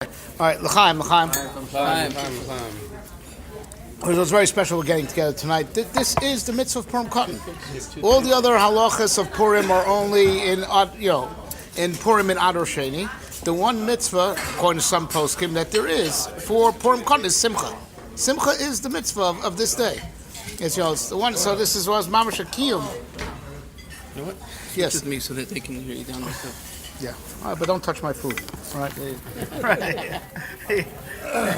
All right, l'chaim. It was very special we're getting together tonight. This is the mitzvah of Purim Katan. All the other halachas of Purim are only in Purim and Adar Sheni. The one mitzvah, according to some poskim, that there is for Purim Katan is Simcha. Simcha is the mitzvah of this day. It's the one. So this is was mamash akiyum. You know what? Yes. With me so that they can hear you down there. Yeah, all right, but don't touch my food. All right. Right.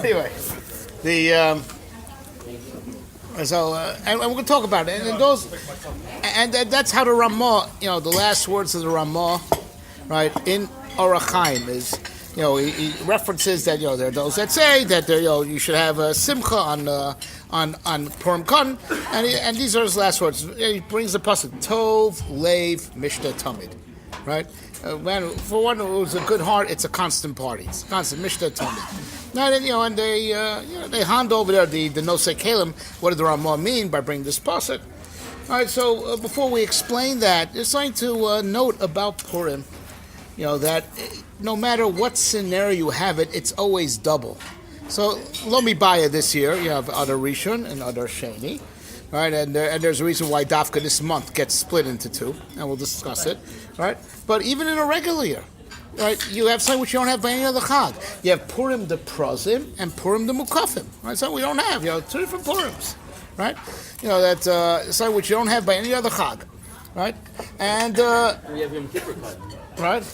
Anyway, and we're going to talk about it, and that's how the Ramah, the last words of the Ramah, right, in Orach Chaim is, he references that there are those that say that you should have a Simcha on Purim Katan, and these are his last words. He brings the pasuk Tov Lev Mishta Tamid, right? For one who's a good heart, it's a constant party. It's a constant Mishta Tamid. Now, and they hand over there the Nosei Kalim. What did the Ramah mean by bringing this pasuk? All right, so before we explain that, there's something to note about Purim. That no matter what scenario you have it's always double. So Lomi Baya this year, you have Adar Rishon and Adar Sheni, right? And there's a reason why Dafka this month gets split into two, and we'll discuss it, right? But even in a regular year, right, you have something which you don't have by any other Chag. You have Purim the Prozim and Purim the Mukafim, right? Something we don't have, two different Purims, right? That's something which you don't have by any other Chag, right? And we have Yom Kippur cut. Right?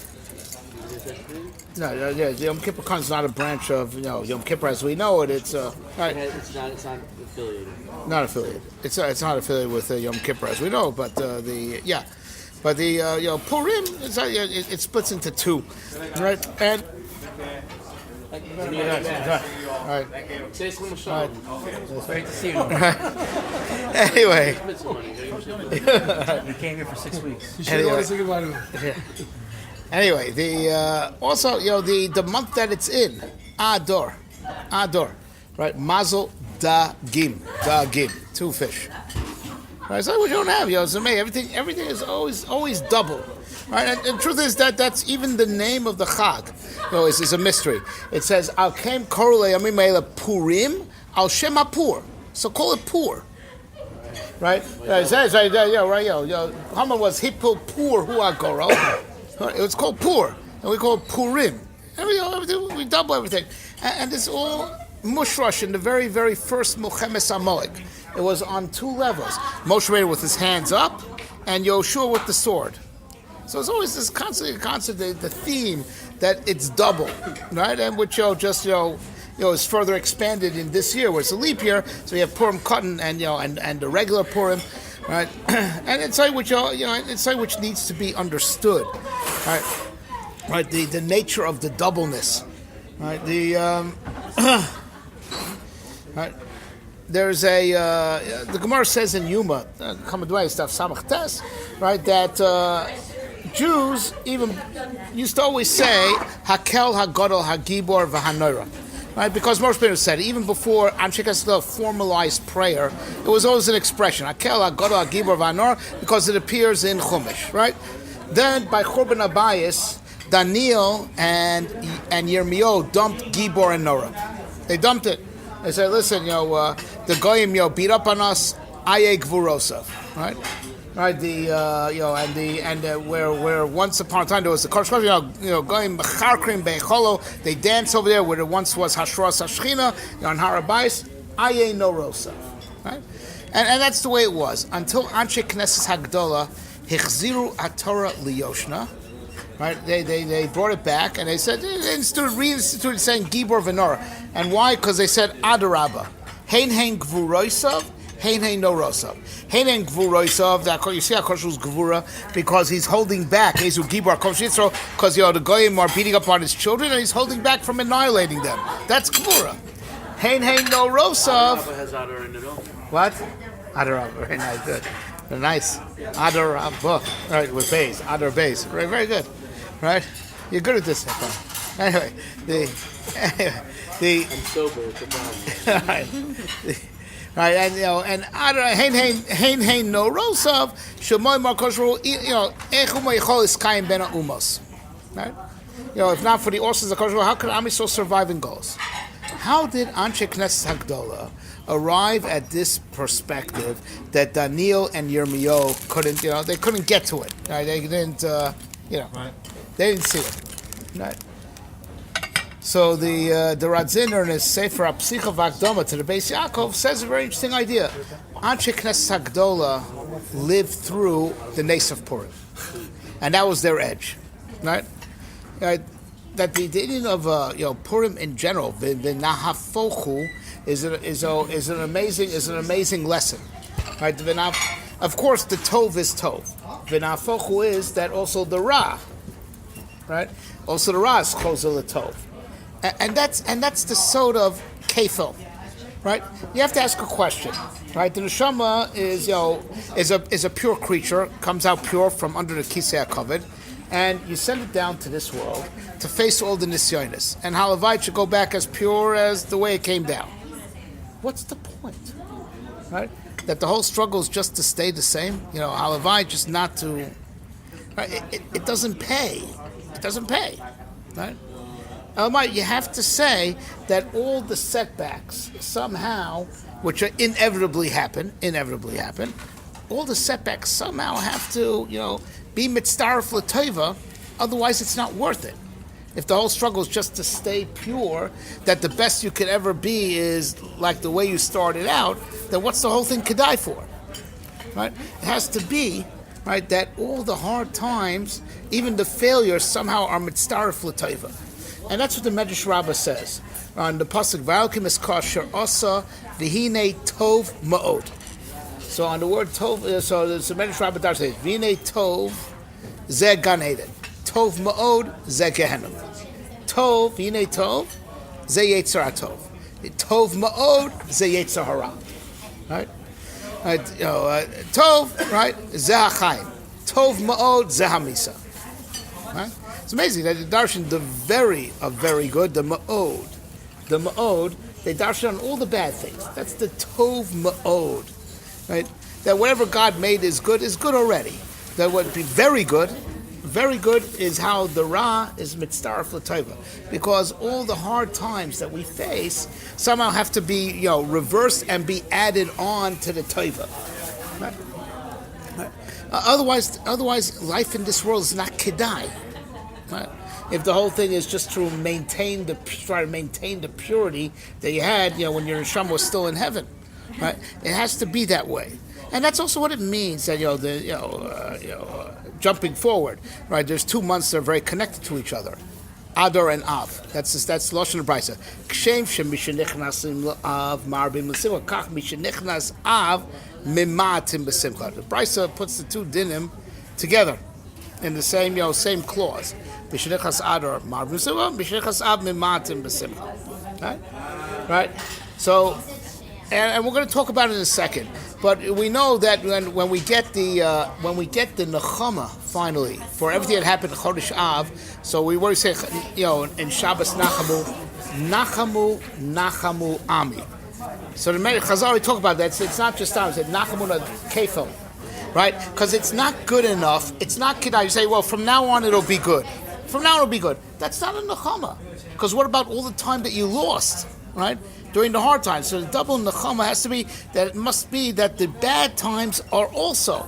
No, Yom Kippur Katan is not a branch of Yom Kippur as we know it. It's right. It's not affiliated. Not affiliated. It's not affiliated with Yom Kippur as we know. But the Purim it splits into two, right? And right. Great to see you. Anyway, You came here for 6 weeks. Anyway, the month that it's in, Adar, right? Mazel dagim, two fish. Right, so we don't have, it's amazing. Everything is always double, right? And the truth is that's even the name of the Chag, is a mystery. It says Al Kem Korle Amimela Purim Al Shema Pur, so call it Pur. Right? It says right there, Haman was Hippul Pur Huagoro. It was called Pur, and we call it Purim. Everything, we double everything. And it's all mushrash in the very, very first Milchemes HaMoed. It was on two levels. Moshe made it with his hands up, and Yoshua with the sword. So it's always this constant, the theme that it's double, right? And which is further expanded in this year, where it's a leap year. So you have Purim Katan and the regular Purim, right? And it's like which needs to be understood, right? Right, the nature of the doubleness, right? Right. There's the Gemara says in Yuma, Kamadway stuff Samach Tes, right? That Jews even used to always say Hakel Hagadol Hagibor V'Hanoira. Right, because most people said even before Anshe Kesel formalized prayer, it was always an expression Hakel Hagadol Hagibor V'Hanor because it appears in Chumash, right? Then by Churban Abayis, Daniel and Yirmiyahu dumped Gibor and Nora. They dumped it. They said, "Listen, the goyim beat up on us. Aye Gvurosav, right? Right, where once upon a time there was the Kosh going Charkrim Becholo. They dance over there where there once was Hashras Hashchina on Harabais. Aye no Rosa, right? And that's the way it was until Anshe Knesset Hagdola Hichziru Atorah Liyoshna. Right, they brought it back and they said they reinstituted saying Gibor Venora, and why? Because they said Adarabba, Hein Gvuroisav. Hein no Rosav. Hein Gvuroisav. That you see how Koshul's Gvura because he's holding back. Ezu Gibor Kosh Yisro because the goyim are beating up on his children and he's holding back from annihilating them. That's Gvura. Hein no Rosav. Adarabba has Adar in it all. What? Adarabba. Very nice. Good. Very nice. Adarabba. Right with bays. Adar bays. Very very good. Right? You're good at this. Anyway, I'm sober. It's a problem. Right. Right, and hein no rosav shemoy markoshru echum yichol iskayim ben umos. Right, if not for the auspices of Kodesh, how could Am Yisrael survive in Golos? How did Anshe Knesset Hagdola arrive at this perspective that Daniel and Yirmiyahu couldn't, they couldn't get to it. Right? They didn't, they didn't see it. Right? So the Radziner in his Sefer Apsicha V'Akdoma to the Beis Yaakov says a very interesting idea. Anshe Knesset Hagdola lived through the Nes of Purim, and that was their edge, right? That the idea of Purim in general, the Nahafochu, is an amazing lesson, right? Of course, the Tov is Tov. The Nahafochu is that also the Ra, right? Also the Ra is Chozel Tov. And that's the sort of kefil, right? You have to ask a question, right? The neshama is a pure creature, comes out pure from under the kisei hakavod, and you send it down to this world to face all the nisyonis. And halavai should go back as pure as the way it came down. What's the point, right? That the whole struggle is just to stay the same. Halavai just not to. Right? It doesn't pay. It doesn't pay, right? You have to say that all the setbacks somehow, which inevitably happen, all the setbacks somehow have to, be mitzdaref l'tova, otherwise it's not worth it. If the whole struggle is just to stay pure, that the best you could ever be is like the way you started out, then what's the whole thing kedai for? Right? It has to be, right, that all the hard times, even the failures, somehow are mitzdaref l'tova. And that's what the Medrash Rabbah says on the pasuk V'alkim es kasher asa v'hinei tov ma'od. So on the word tov, so the Medrash Rabbah says v'hinei tov ze gan eden, tov ma'od ze gehenim, tov v'hinei tov ze yetzer tov, tov ma'od ze yetzer hara. Right? Tov, right? Ze hachayim, tov ma'od ze hamisa. Right? It's amazing that the darshan, the very good, the ma'od, they darshan on all the bad things. That's the tov ma'od, right? That whatever God made is good already. That would be very good is how the Ra is mitzdaref l'tova, because all the hard times that we face somehow have to be, reversed and be added on to the tova. Right? Right? Otherwise, life in this world is not kedai. Right? If the whole thing is just to try to maintain the purity that you had, when your neshama was still in heaven, right? It has to be that way, and that's also what it means that jumping forward, right? There's 2 months that are very connected to each other, Adar and Av. That's Lashon Brisa. Kshem shemishenichnasim la'av marbim l'simcha kach mishenichnas Av mimatim b'simcha. The Brisa puts the two dinim together in the same clause. B'shenichas Adar marbim l'simcha, b'shenichas Av mimatim b'simcha. Right? So, and we're going to talk about it in a second. But we know that when we get the nechama finally for everything that happened in Chodesh Av, so we always say in Shabbos Nachamu Ami. So the Chazal we talk about that. It's not just Am. It's Nachamu Kefil, right? Because it's not good enough. It's not kedai. You say, well, from now on it'll be good. That's not a nechama. Because what about all the time that you lost, right? During the hard times. So the double nechama has to be that it must be that the bad times are also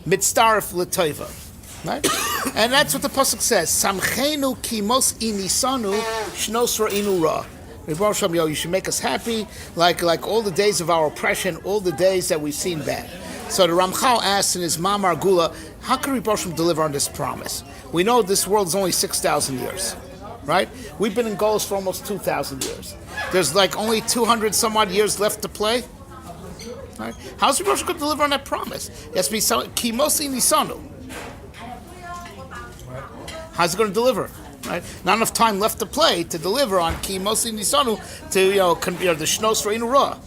mitzdaref l'tova, right? And that's what the pasuk says. Samchenu kimos inisanu shnos ra'inu ra. You should make us happy like all the days of our oppression, all the days that we've seen bad. So the Ramchal asks in his Mamar Gula, how can Rebbe Hashem deliver on this promise? We know this world is only 6,000 years. Right? We've been in Golos for almost 2,000 years. There's only 200 some odd years left to play. Right? How's Rebbe Hashem going to deliver on that promise? It has to be Kimosi Nisanu. How's it going to deliver? Right? Not enough time left to play to deliver on Kimosi Nisanu to the Shnos for Inura.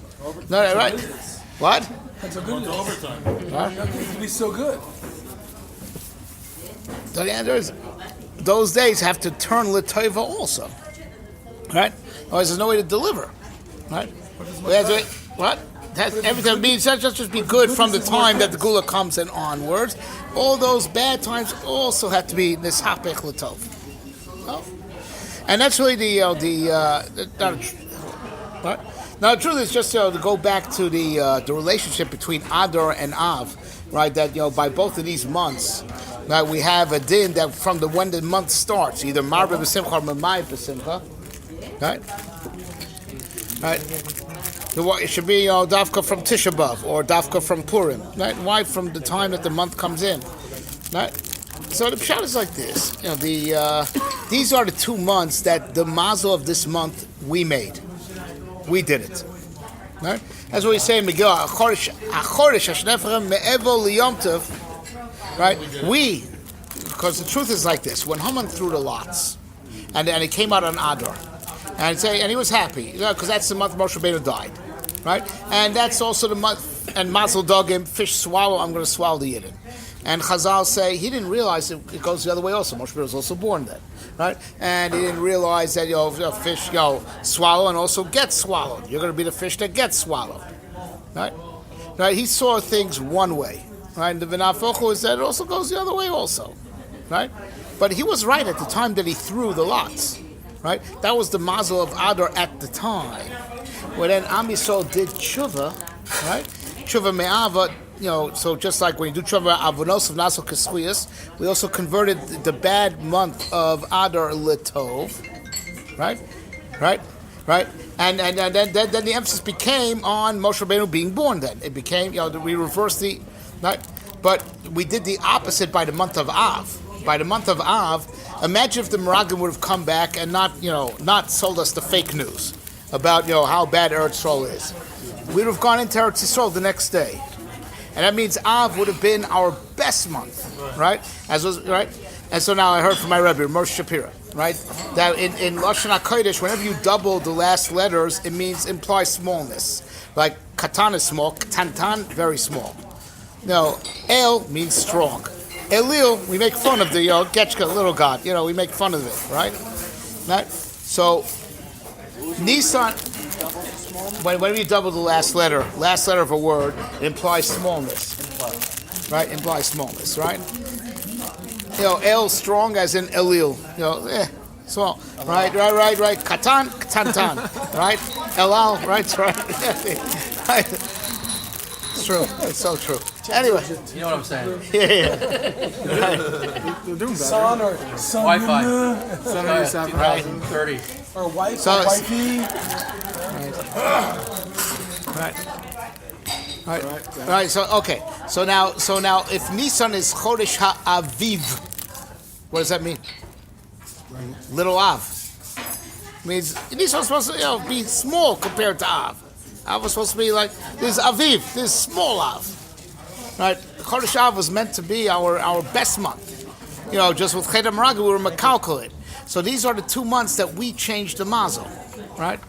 No, right? What? That's a good overtime. It's be so good. So the answer is, those days have to turn l'tova also, right? Otherwise, there's no way to deliver, right? What? Everything means that just be good from the time that the gula comes and onwards. All those bad times also have to be nishapech l'tov. And that's really right? Now, the truth is just to go back to the relationship between Adar and Av, right? That by both of these months, right, we have a din that from when the month starts, either Marbe b'Simcha or Mamai b'Simcha, right? Right. It should be Dafka from Tisha B'Av or Dafka from Purim, right? Why from the time that the month comes in, right? So the pshat is like this. These are the 2 months that the mazel of this month we made. We did it. Right? That's what we say in Megillah. Right? We, because the truth is like this. When Haman threw the lots, and it came out on Adar, and he was happy, because that's the month Moshe Rabbeinu died. Right? And that's also the month, and Mazel Dogim, fish swallow, I'm going to swallow the Yidden. And Chazal say he didn't realize it goes the other way also. Moshe Rabbeinu was also born then, right? And he didn't realize that fish swallow and also get swallowed. You're going to be the fish that gets swallowed, right? Right? He saw things one way, right? And the v'nafochu is that it also goes the other way also, right? But he was right at the time that he threw the lots, right? That was the mazel of Adar at the time. When then Am Yisrael did tshuva, right? Tshuva me'ava. So just like when you do tshuva avonos of naso kesuyas, we also converted the bad month of Adar Litov, right, and then the emphasis became on Moshe Rabbeinu being born. Then it became we reversed the right, but we did the opposite by the month of Av. By the month of Av, imagine if the Meragim would have come back and not sold us the fake news about how bad Eretz Yisrael is. We'd have gone into Eretz Yisrael the next day. And that means Av would have been our best month, right? Right? And so now I heard from my Rebbe, Moshe Shapira, right? That in Lashon HaKodesh, whenever you double the last letters, it implies smallness. Like Katan is small, Tantan, very small. El means strong. Elil, we make fun of the Getchka, little god. We make fun of it, right? Right? So, Nisan... When you double the last letter of a word, it implies smallness, right? Implies smallness, right? El strong as in Elil, small, right? Katan, Tantan, right? Elal, right? Right? It's true. It's so true. Anyway, You know what I'm saying? yeah. They're doing better. Son or son. Wi-Fi. 30. Or wife, So- or wifey. Right. So okay. So now, if Nisan is Chodesh HaAviv, what does that mean? Little Av. Means Nisan is supposed to be small compared to Av. Av was supposed to be like this is Aviv, this is small Av. Right? Chodesh Av was meant to be our best month. Just with Cheder Meragim we were macalculate. So these are the 2 months that we changed the mazel, right?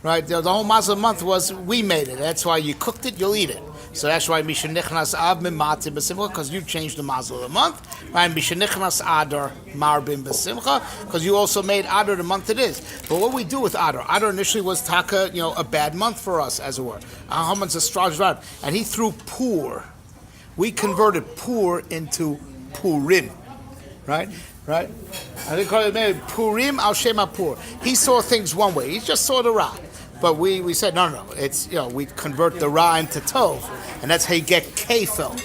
Right, the whole mazel month was we made it. That's why you cooked it, you'll eat it. So that's why Mishanichnas Av Mimati B'Simcha, because you changed the mazel of the month. Right, Mishanichnas Adar Marbim B'Simcha, because you also made Adar the month it is. But what we do with Adar initially was Taka, a bad month for us, as it were. Haman's a strong rod, and he threw Pur. We converted Pur into Purim, right? Right? I think it Purim al Shema Pur. He saw things one way. He just saw the Ra. But we said, no. It's, we convert the Ra into Tov. And that's how you get Kefil,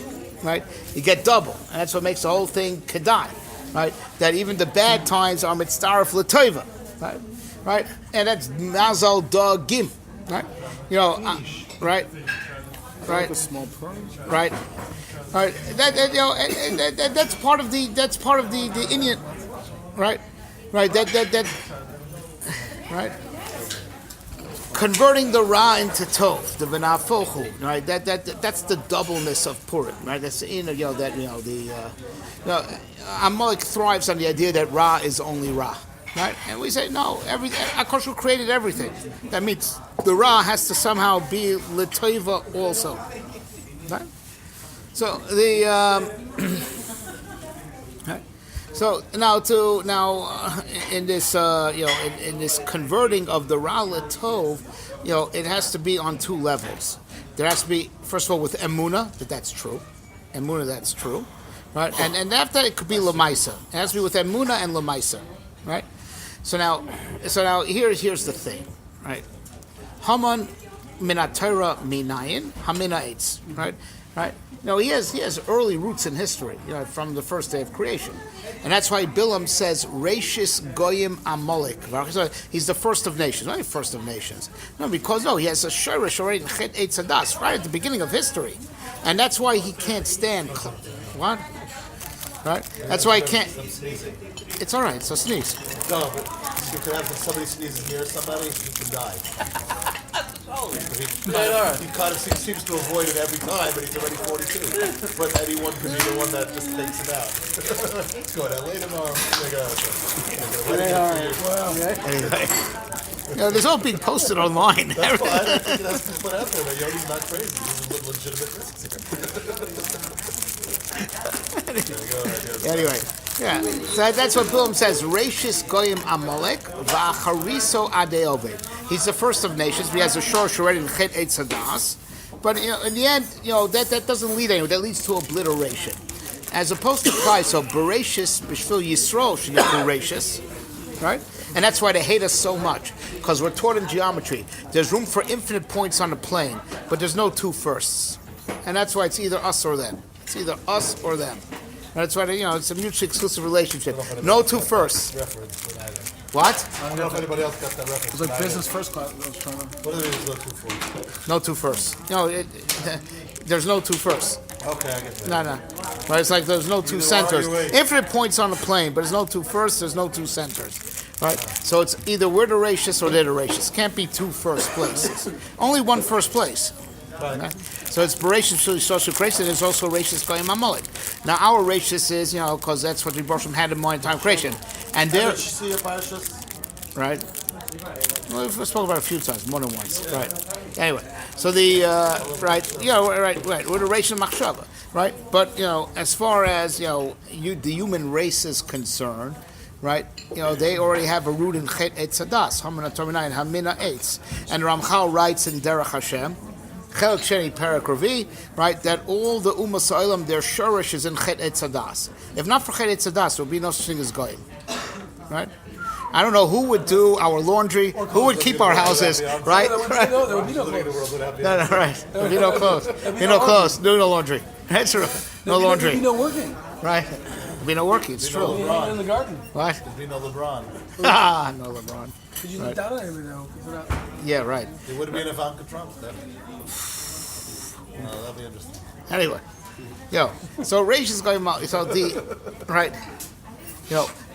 right? You get double. And that's what makes the whole thing Kedai, right? That even the bad times are Mitzdarif L'Tova, right? Right? And that's Mazal Dogim, right? Right? Right? A small prize. Right? All right, that's part of the Indian, right? Right, that right. Converting the Ra into Tov, the V'nafochu, right? That's the doubleness of Purim, right? That's Amalek thrives on the idea that Ra is only Ra, right? And we say no, Akash created everything. That means the Ra has to somehow be L'Tova also, right? So the in this in this converting of the Ra L'Tov, it has to be on 2 levels. There has to be, first of all, with Emunah, that's true. Emunah, that's true, right? And after that, it could be Lamaisa. It has to be with Emunah and Lamaisa, right? So now here's the thing, right? Haman minatera minayin hamina eitz, right? Right? No, he has early roots in history, from the first day of creation, and that's why Bilam says Rashis Goyim Amalek. He's the first of nations, not the first of nations. No, because he has a shirish already in Chet Eitz Hadas, right at the beginning of history, and that's why he can't stand. What? Right? That's why he can't. It's all right. So sneeze. No, but you can have somebody sneezes near somebody, you can die. He kind of seems to avoid it every time, but he's already 42. But anyone could be the one that just takes him out. Let's go to LA tomorrow. Anyway, there's all being posted online. That's fine. I think it has to be put out there. Yodi's not crazy. He's a legitimate risk. Anyway, yeah. So that's what Bilam says. Rashis Goyim Amalek va'achariso adei oved. He's the first of nations. He has a shorish already in Chet Eitz Hadas. But in the end, that doesn't lead anywhere. That leads to obliteration, as opposed to Christ. So Bereshis B'shvil Yisrael should be Bereshis, right? And that's why they hate us so much, because we're taught in geometry. There's room for infinite points on the plane, but there's no two firsts, and that's why it's either us or them. It's either us or them. And that's why it's a mutually exclusive relationship. No two firsts. What? I don't know if anybody else got that reference. It was like business first class. I was trying to. What are they looking for? No two firsts. There's no two firsts. Okay, I get that. No. Right? It's like there's no two centers. Infinite points on the plane, but there's no two firsts, there's no two centers. Right? So it's either we're the ratius or they're the ratius. Can't be two first places. Only one first place. Right? So it's Bereshis social creation. There's also Rashis Goyim Amalek. Now our Rashis is, because that's what the Bosham had in mind in time creation. And there, right? Well, we've spoken about it a few times, more than once. Right. Anyway, so the right. We're the Rashis Machshava, right? But as far as the human race is concerned, right? They already have a root in Chet Eitz Hadas, Hamina Torminayin, Hamina Eitz, and Ramchal writes in Derech Hashem. Chelek Sheni Perek Ravi, right? That all the Umas Ha'olam, their shorish is in Chet Eitz Hadas. If not for Chet Eitz Hadas, there would be no such thing as Goyim, right? I don't know who would do our laundry, who would keep our houses, right? There would be no clothes. No, right. There'd be no clothes. No clothes. Do no laundry. That's true. No laundry. There'd be no working. Right. There'd be no working. It's true. Hanging in the garden. What? There'd be no LeBron. No LeBron. Could you look down at him though? Yeah, right. It wouldn't be an Ivanka Trump, then. That'd be interesting. Anyway, so Reish is going out. So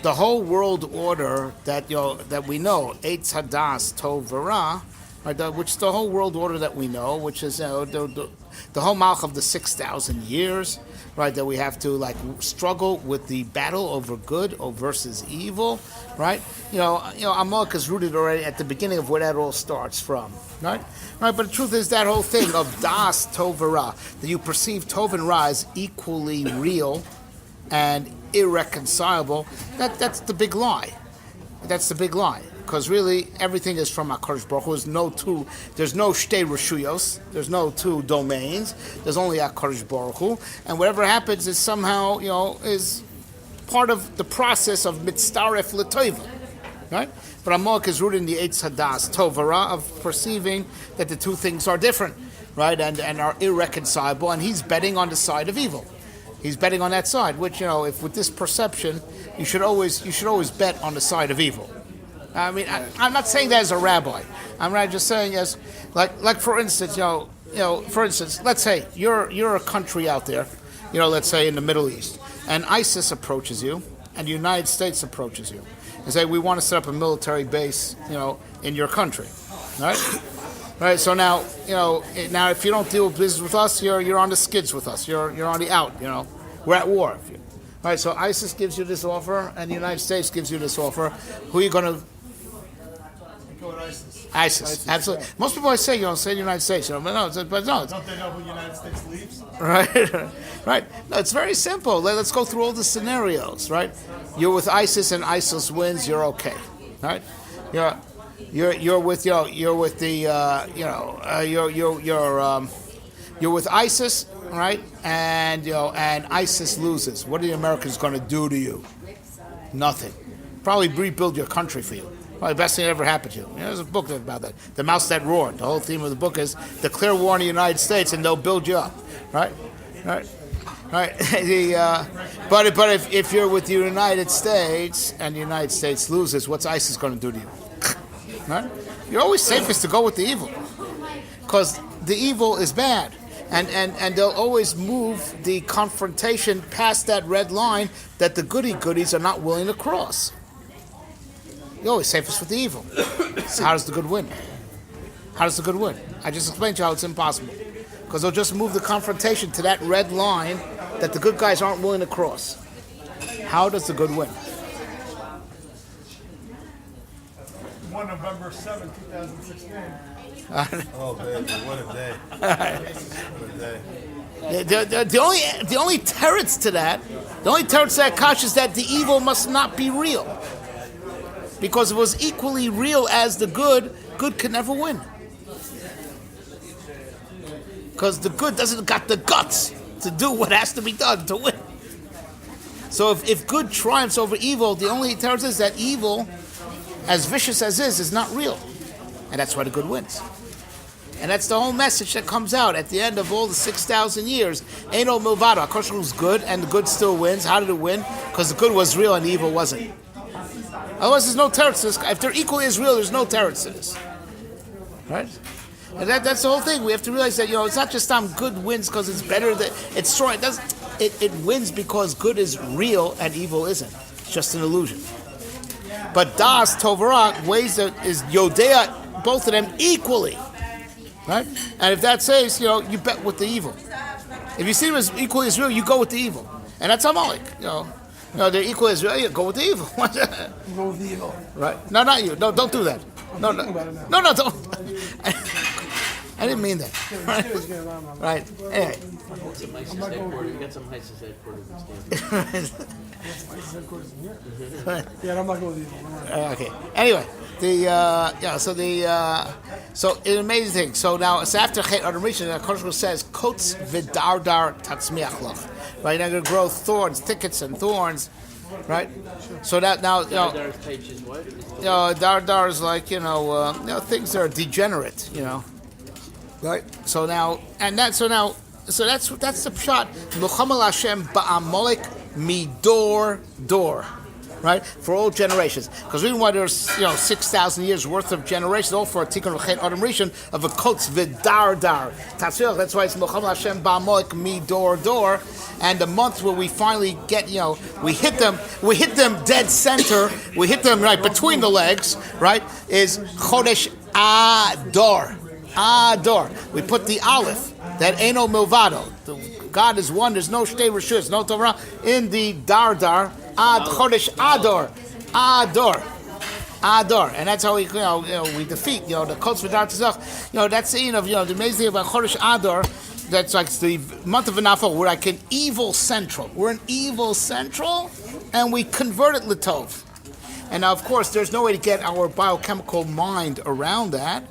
the whole world order that that we know, Eitz Hadas Tov V'Ra, right? Which is the whole world order that we know, which is the whole malch of the 6,000 years, right? That we have to struggle with the battle over good versus evil, right? Amalek is rooted already at the beginning of where that all starts from, right? Right. But the truth is that whole thing of Das Tov V'Ra, that you perceive Tov and Ra as equally real and irreconcilable. That's the big lie. That's the big lie. Because really, everything is from HaKadosh Baruch Hu. There's no shtei reshuyos. There's no two domains. There's only HaKadosh Baruch Hu. And whatever happens is somehow, is part of the process of mitzaref l'toiva. Right? But Amalek is rooted in the Eitz Hadas Tovara of perceiving that the two things are different, right? And are irreconcilable. And he's betting on the side of evil. He's betting on that side, which, if with this perception, you should always bet on the side of evil. I mean, I'm not saying that as a rabbi. I'm not just saying as, like for instance, let's say you're a country out there, let's say in the Middle East, and ISIS approaches you, and the United States approaches you, and say we want to set up a military base, in your country, right? Right. So now, now if you don't deal with business with us, you're on the skids with us. You're on the out. We're at war. All right. So ISIS gives you this offer, and the United States gives you this offer. Who are you going to? Go with ISIS. ISIS, absolutely. Yeah. Most people always say, say the United States, but no. Don't they know who the United States leaves? Right, right. No, it's very simple. Let's go through all the scenarios. Right, you're with ISIS and ISIS wins, you're okay. Right, you're with ISIS, right? And ISIS loses. What are the Americans going to do to you? Nothing. probably rebuild your country for you. Probably the best thing that ever happened to you. There's a book about that. The Mouse That Roared. The whole theme of the book is declare war on the United States and they'll build you up. Right? Right? Right? But if you're with the United States and the United States loses, what's ISIS going to do to you? Right? You're always safest to go with the evil. Because the evil is bad. And they'll always move the confrontation past that red line that the goodies are not willing to cross. You're always safest with the evil. So how does the good win? How does the good win? I just explained to you how it's impossible. Because they'll just move the confrontation to that red line that the good guys aren't willing to cross. How does the good win? 1 November 7, 2016. Oh, baby, what a day. What a day. The only terrors to that, Kash, is that the evil must not be real. Because if it was equally real as the good could never win. Because the good doesn't got the guts to do what has to be done to win. So if good triumphs over evil, the only terror is that evil, as vicious as is not real. And that's why the good wins. And that's the whole message that comes out at the end of all the 6,000 years. Eino milvado. HaKadosh was good, and the good still wins. How did it win? Because the good was real and the evil wasn't. Otherwise, there's no terror to this. If they're equally as real, there's no terror to this. Right? And that's the whole thing. We have to realize that, it's not just good wins because it's better, that it's strong. It wins because good is real and evil isn't. It's just an illusion. But Das, Tovara, ways that is Yodea, both of them equally. Right? And if that says, you bet with the evil. If you see them as equally as real, you go with the evil. And that's Amalek. They're equally as real, you go with the evil. Go with the evil. Right? No, not you. No, don't do that. No, don't. I didn't mean that. Right? Anyway. Some ISIS headquarters. You got some ISIS headquarters in Stanford. Yeah, I'm not going with the evil. Okay. Anyway, so an amazing thing. So now it's after Chet Adam Rishon, the Kodesh says, "Kotz v'dardar tatzmiach loch." Right? They're going to grow thorns, thickets, and thorns. Right? So that now, Dardar's page is what? Dardar is like things that are degenerate. Right? So that's the pshat. Muhammad Hashem ba'amolik midor dor. Right? For all generations. Because reason why there's 6,000 years worth of generations, all for a tikkun v'chet adam rishon of a kotz v'dardar. That's why it's Muhammad Hashem ba'amolik midor dor. And the month where we finally get, we hit them dead center, we hit them right between the legs, right? Is Chodesh Adar. Adar. We put the aleph, that Eino milvado. God is one. There's no shtei reshus, no Torah in the Dardar. Ad Chodesh Adar, Adar, and that's how we we defeat the Kotz v'Dar Tzach. That's the the amazing thing about Chodesh Adar. That's like the month of Anafal. We're like an evil central. We're an evil central, and we convert it L'tov. And now, of course, there's no way to get our biochemical mind around that.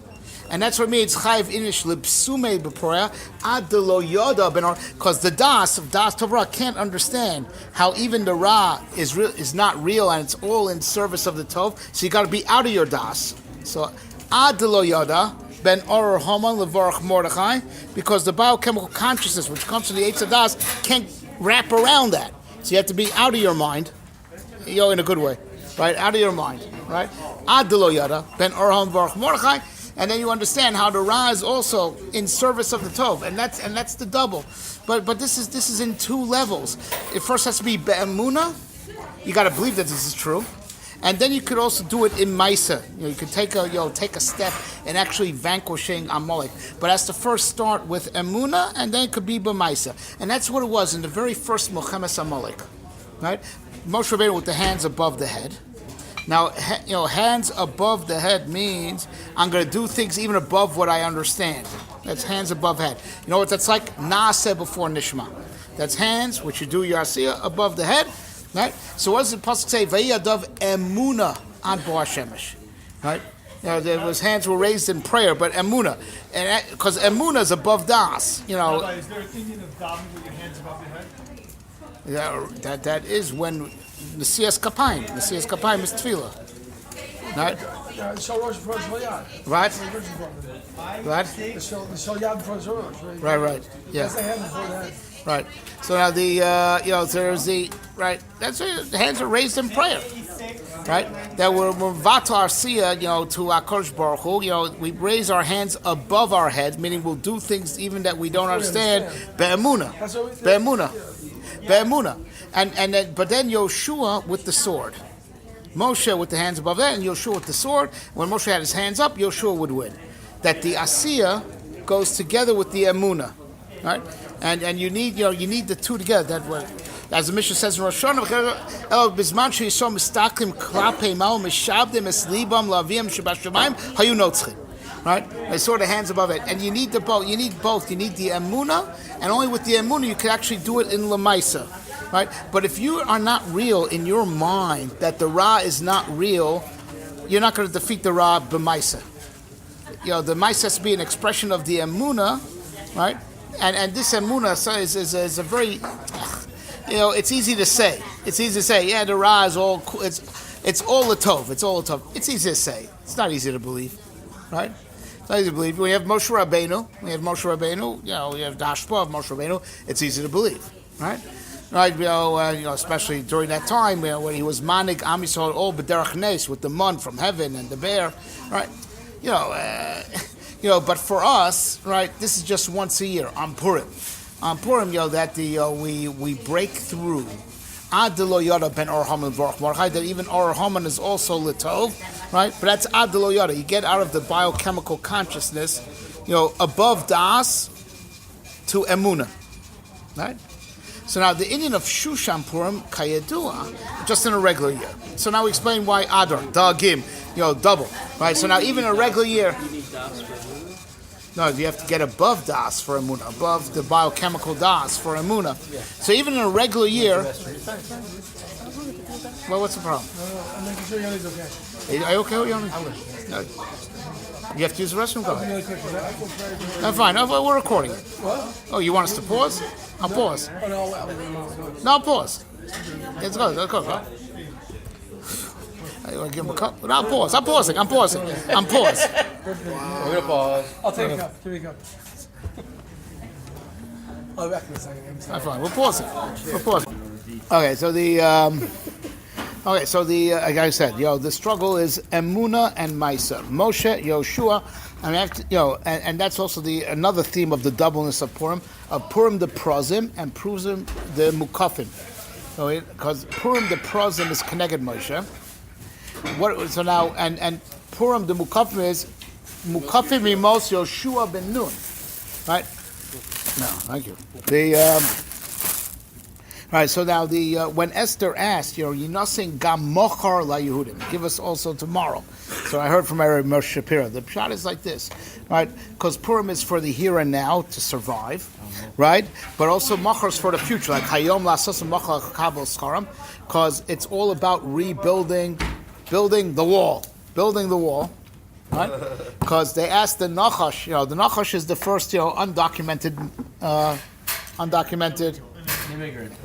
And that's what means Chayiv Inish Lipsume B'Porah Ad Lo Yoda Benor, because the Das of Das Torah can't understand how even the Ra is not real and it's all in service of the Tov. So you got to be out of your Das. So Ad Lo Yoda Ben Oror Haman Levorach Mordechai, because the biochemical consciousness which comes from the Eitz Das can't wrap around that. So you have to be out of your mind, in a good way, right? Out of your mind, right? Ad Lo Yoda Ben Oror Haman Levorach Mordechai. And then you understand how the Ra is also in service of the Tov, and that's the double. But this is in two levels. It first has to be Emunah. You got to believe that this is true, and then you could also do it in Maisa. You could take a step in actually vanquishing Amalek. But it has to first start with Emunah, and then it could be b'Maisa. And that's what it was in the very first Milchemes Amalek, right? Moshe Rabbeinu with the hands above the head. Now, hands above the head means I'm going to do things even above what I understand. That's hands above head. You know what that's like? Naaseh before Nishma. That's hands, which you do your asiyah, above the head. Right? So what does the pasuk say? Vayadav Emunah ad Bo Hashemesh. Right? Those hands were raised in prayer, but Emunah. Because Emunah is above Das. Rabbi, is there an Indian of davening with your hands above your head? That is when Nesias Kapayim. Nesias Kapayim is tefillah. Right? Yeah, the Shal Rosh before the Shal Yad. Right? Right? The Shal Yad before the Shal Rosh. Right. Yeah. That's the hand before the head. Right. So now there's the right. That's it. The hands are raised in prayer. Right. That we're vatal arsia, to HaKadosh Baruch Hu. We raise our hands above our heads, meaning we'll do things even that we don't understand. Be'emunah. Be'emunah. And then, but then Yoshua with the sword. Moshe with the hands above that, and Yoshua with the sword. When Moshe had his hands up, Yoshua would win. That the Asiya goes together with the Emunah, right? And you need the two together. That way, as the Mishnah says in Rosh Hashanah, Bisman she'yisrael mistakim klapei ma'u mishabdim es libam lavim shebashamayim hayu notzchim. Right? They saw the hands above it, and you need the both. You need both. You need the Emunah, and only with the Emunah you can actually do it in Lamaisa. Right? But if you are not real in your mind that the Ra is not real, you're not going to defeat the Ra b'maisa. The Maisa has to be an expression of the Emunah, right? And this Emunah is a very, it's easy to say. It's easy to say, yeah, the Ra is all, it's all a tov. It's all a tov. It's easy to say. It's not easy to believe, right? It's not easy to believe. We have Moshe Rabbeinu. We have the Hashpah of Moshe Rabbeinu. It's easy to believe, right? Right, especially during that time when he was manig Am Yisrael all b'derech nes with the mun from heaven and the bear, right? But for us, right, this is just once a year on Purim. On Purim, we break through ad lo yada ben Or Haman v'Orach Mordechai, that even Or Haman is also litov, right? But that's ad lo yada. You get out of the biochemical consciousness, above das to Emunah, right? So now the Indian of Shushan Purim, Kayedua, just in a regular year. So now we explain why Adar, Dagim, double. Right? So now even a regular year. No, you have to get above Das for Emunah, above the biochemical Das for Emunah. So even in a regular year. Well, what's the problem? I'm making sure Yoni's okay. Are you okay with Yoni? No. You have to use the restroom? Go ahead. I'm fine. We're recording it. What? Oh, you want us to pause? I'll pause. Oh, no, No, I'll pause. Let's go. Right? You want to give him a cup? No, I'll pause. I'm pausing. We're gonna pause. I'll take a cup. Give me a cup. I'll be back in a second. I'm fine. We're pausing. Okay, so like I said, the struggle is Emunah and Maisa. Moshe, Yoshua, and that's also another theme of the doubleness of Purim the Prozim and Purim the Mukafim. Because Purim the Prozim is connected Moshe. So now, and Purim the Mukafim is Mukafim Rimos Yoshua ben Nun. Right? No, thank you. Right, so now when Esther asked, Yinasin gam mochar la Yehudim, give us also tomorrow. So I heard from Rabbi Moshe Shapiro. The pshat is like this, right? Because Purim is for the here and now to survive, right? But also mochar is for the future, like hayom la'asos mochar kabel skaram, because it's all about building the wall, right? Because they asked the Nachash, the Nachash is the first, undocumented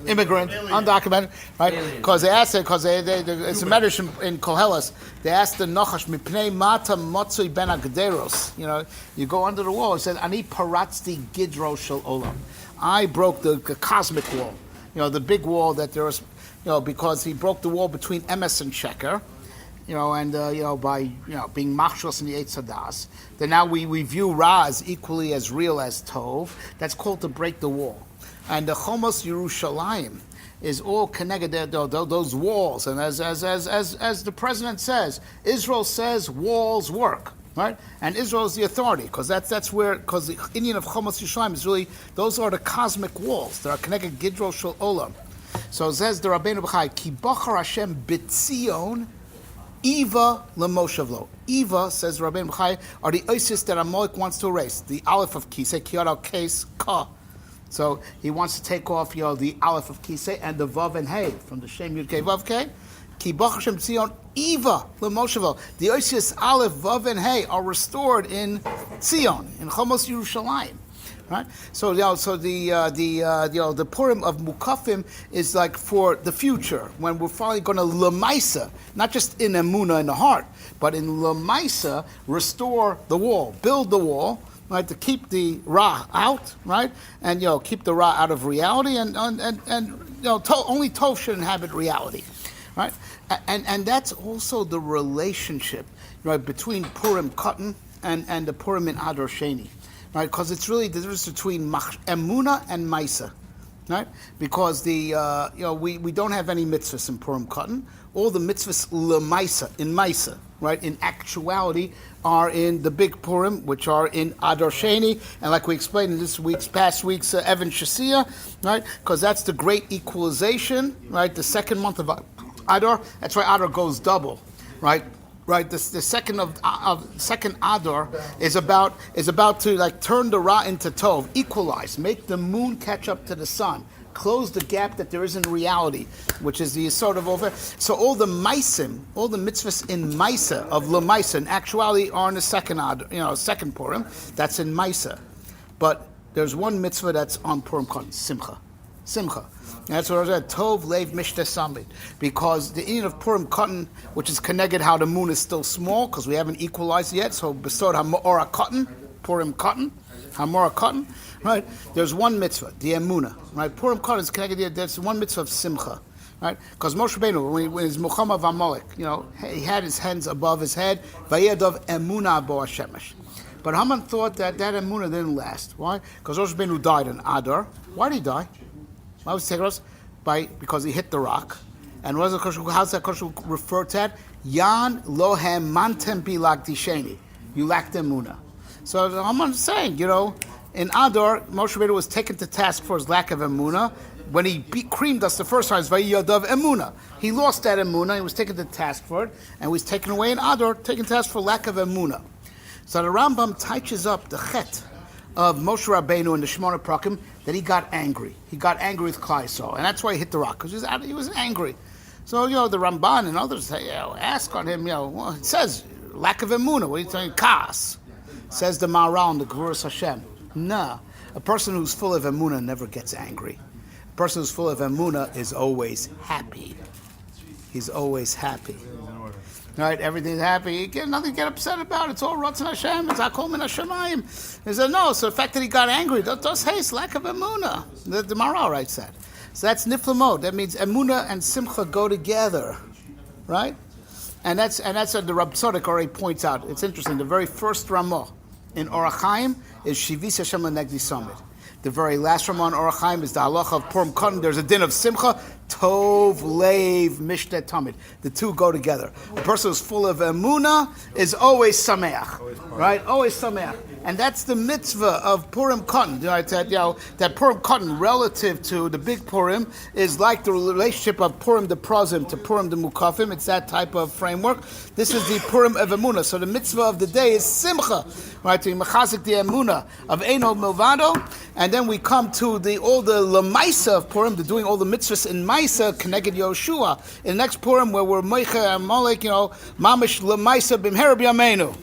immigrant, undocumented, right? Because they asked it, because it's a medrash in Koheles. They asked the Nachash, "Mipnei mata motzui ben agderos." You go under the wall. It said, "Ani paratzti gidro shel olam." I broke the cosmic wall. The big wall that there was. Because he broke the wall between emes and sheker. By being machshos in the Eitz Hadas. Then now we view Ra as equally as real as Tov. That's called to break the wall. And the Chomos Yerushalayim is all connected there, those walls. And as the president says, Israel says walls work, right? And Israel is the authority, because that's where, because the Indian of Chomos Yerushalayim is really, those are the cosmic walls that are connected Gidro Shel Olam. So it says the Rabbeinu B'chai, Ki Bachar Hashem B'tzion Eva Lemoshavlo. Eva, says Rabbeinu B'chai, are the Isis that Amalek wants to erase. The Aleph of Kisei, Kiyara Kes Ka. So he wants to take off, the Aleph of Kisei and the Vav and Hey from the Shem Yud Kei Vav Kei. Ki Bach Hashem Tzion Eva Lemoshavlo. The Isis Aleph, Vav and Hey are restored in Tzion, in Chomos Yerushalayim. right? So the Purim of Mukafim is like for the future when we're finally going to lemaisa, not just in Emunah in the heart, but in lemaisa restore the wall, build the wall, right, to keep the Ra out, right, and keep the Ra out of reality, and only Tov should inhabit reality, right, and that's also the relationship, right, between Purim Katan and the Purim in Adar Sheni, right, because it's really the difference between Emunah and Maisa, right, because we don't have any mitzvahs in Purim Katan. All the mitzvahs lemaisa, in Maisa, right, in actuality, are in the big Purim, which are in Adar Sheni, and like we explained in past week's Evan Shasia, right, because that's the great equalization, right, the second month of Adar. That's why Adar goes double, right. Right, the second second Adar is about to like turn the Ra into Tov, equalize, make the moon catch up to the sun, close the gap that there is in reality, which is the sort of over. So all the maisim, all the mitzvahs in Maisa of Lemaisa in actuality are in the second Adar, second Purim. That's in Maisa, but there's one mitzvah that's on Purim Katan, Simcha. Simcha. And that's what I said, Tov Leiv Mishte Samid. Because the Indian of Purim Katan, which is connected how the moon is still small, because we haven't equalized yet, so bestowed Hamora Katan, Purim Katan, Hamora Katan, right? There's one mitzvah, the Emunah, right? Purim Katan is connected, there's one mitzvah of Simcha, right? Because Moshe Rabbeinu, when he's Muhammad Vamalek, he had his hands above his head, Vayedov Emunah Bo Hashemesh. But Haman thought that Emunah didn't last. Why? Because Moshe Rabbeinu died in Adar. Why did he die? Why was he because he hit the rock. And how's that question refer to that? Yan lohem mantem bilak disheni. You lacked emunah. So I'm saying, in Adar, Moshe Rabbeinu was taken to task for his lack of emunah. When he creamed us the first time, Vayiyadav emunah. He lost that emunah. He was taken to task for it, and was taken away in Adar, taken to task for lack of emunah. So the Rambam touches up the chet of Moshe Rabbeinu in the Shemona Prakim that he got angry. He got angry with Klal Yisrael, and that's why he hit the rock, because he was angry. So, the Ramban and others say, ask on him, it says, lack of emunah. What are you saying? Kas. Says the Maharal in the Gvuras Hashem. Nah. A person who's full of emunah never gets angry. A person who's full of emunah is always happy. He's always happy. Right, everything's happy. Nothing to get upset about. It's all Ratzon Hashem. It's Hakol Min Hashemayim. He said, no, so the fact that he got angry, that's it's lack of emunah. The Maharal writes that. So that's niflamot. That means emunah and simcha go together, right? And that's what the Rab Tzadok already points out. It's interesting. The very first Ramah in Orach Chaim is Shivis Hashem Negdi Samid. The very last Ramah in Orach Chaim is the halacha of Purim Katan. There's a din of simcha. Tov Leiv Mishte Tamid. The two go together. A person who's full of emunah is always sameach, right? Always sameach, and that's the mitzvah of Purim Katan. Right? That Purim Katan relative to the big Purim is like the relationship of Purim de Prozim to Purim de Mukafim. It's that type of framework. This is the Purim of emunah. So the mitzvah of the day is simcha, right? To mechazik the emunah of Eino Milvado, and then we come to all the lemaisa of Purim, to doing all the mitzvahs in Maisa, connected Yoshua. In the next Purim, where we're Meicha and Molek, Mamish lemaisa b'mher b'yameinu.